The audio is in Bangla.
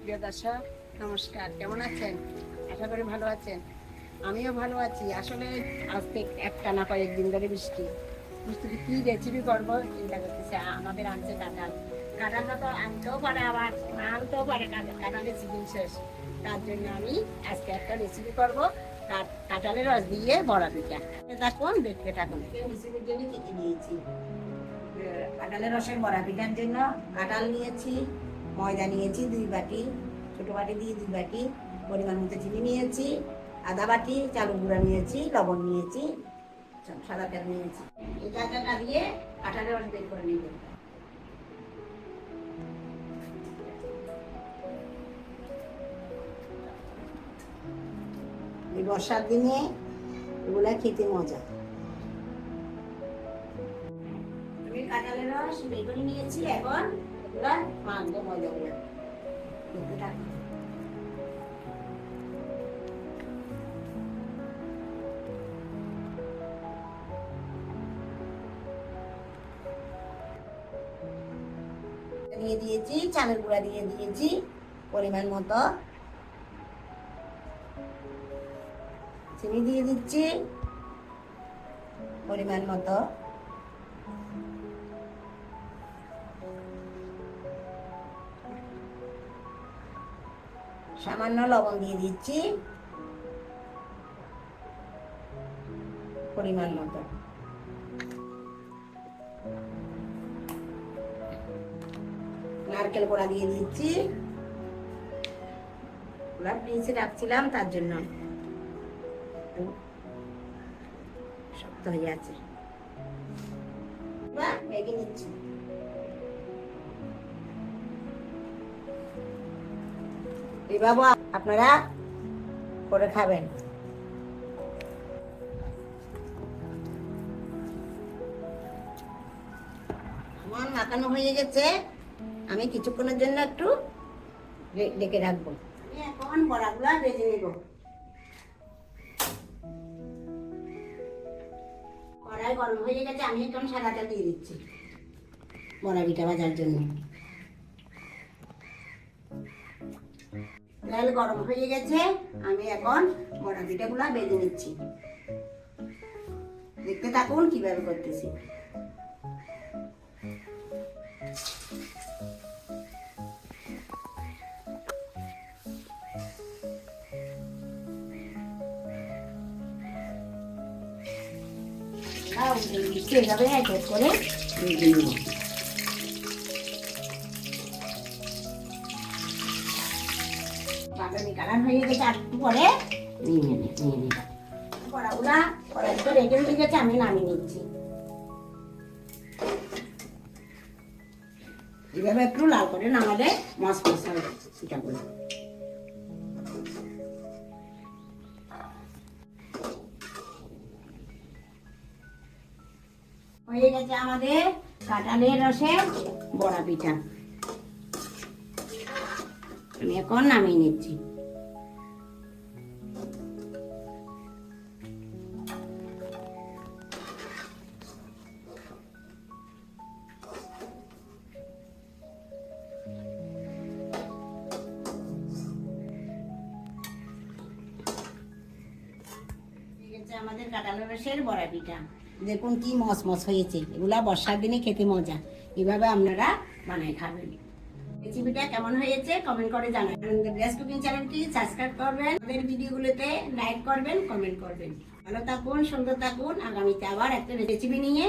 প্রিয় দর্শক নমস্কার, কেমন আছেন? আশা করি ভালো আছেন। আমিও ভালো আছি। আসলে আজকে একটানা কয়েকদিন ধরে বৃষ্টি কি রেসিপি করবো চিন্তা করতেছি। আমাদের আনছে কাঁঠাল। কাঁঠালটা তো আনতেও পারে, আবার না আনতেও পারে। কাঁঠালের সিজন শেষ, তার জন্য আমি আজকে একটা রেসিপি করবো কাঁঠালের রস দিয়ে বড়া পিঠা। থাকুন, দেখতে থাকুন। রেসিপির জন্য কি কি নিয়েছি? কাঁঠালের রসের বড়া পিঠার জন্য কাঁঠাল নিয়েছি, ময়দা নিয়েছি 2 বাটি, ছোটো বাটি দিয়ে 2 বাটি, পরিমাণ মতো চিনি নিয়েছি, আদা বাটি, চালের গুঁড়া নিয়েছি, লবণ নিয়েছি, সাদা তেল নিয়েছি। এই কাঁচাটা দিয়ে কাঁঠালের রস বের করে নিব। এই বর্ষার দিনে এগুলা খেতে মজা। আমি কাঁঠালের রস বের করে নিয়েছি, এখন এগুলা মাখবো ময়দাগুলো। দেখতে থাকুন। দিয়ে দিয়েছি, চালের গুঁড়া দিয়ে দিয়েছি পরিমাণ মতো, চিনি দিয়ে দিচ্ছি পরিমাণ মতো, সামান্য লবণ দিয়ে দিচ্ছি পরিমাণ মতো, নারকেল কোড়া দিয়ে দিচ্ছি। ওগুলা ফ্রিজে রাখছিলাম, তার জন্য শক্ত হয়ে আছে। মেখে নিচ্ছি। এইভাবে আপনারা করে খাবেন। আমার মাখানো হয়ে গেছে, আমি কিছুক্ষণের জন্য একটু ডেকে রাখবো। আমি এখন বড়াগুলা ভেজে নেব। কড়াই গরম হয়ে গেছে, আমি এখন সাদা তেল দিয়ে দিচ্ছি বড়া পিঠা ভাজার জন্য। তেল গরম হয়ে গেছে, আমি এখন বড়া পিঠাগুলা ভেজে নিচ্ছি। দেখতে থাকুন কিভাবে করতেছি। এইভাবে এক এক করে ভেজে নিব। বাদামি কালার হয়ে গেছে, আর একটু পরে নিয়ে নিব। বড়াগুলা কড়াইতে রেডি হয়ে গেছে, আমি নামিয়ে নিচ্ছি। এইভাবে একটু লাল করে নামালে মাছ মশলা পিঠাগুলো। হয়ে গেছে আমাদের কাঁঠালের রসের বড়া পিঠা। আমি এখন নামিয়ে নিচ্ছি। আমাদের কাঁঠালের রসের বড়া পিঠা দেখুন কি মচমচ হয়েছে। এগুলা বর্ষার দিনে খেতে মজা। এভাবে আপনারা বানাই খাবেন। রেসিপিটা কেমন হয়েছে কমেন্ট করে জানাবেন। আনন্দের গ্যাস কুকিং চ্যানেলটি সাবস্ক্রাইব করবেন, আমাদের ভিডিওগুলোতে লাইক করবেন, কমেন্ট করবেন। ভালো থাকুন, সুন্দর থাকুন। আগামীতে আবার একটা রেসিপি নিয়ে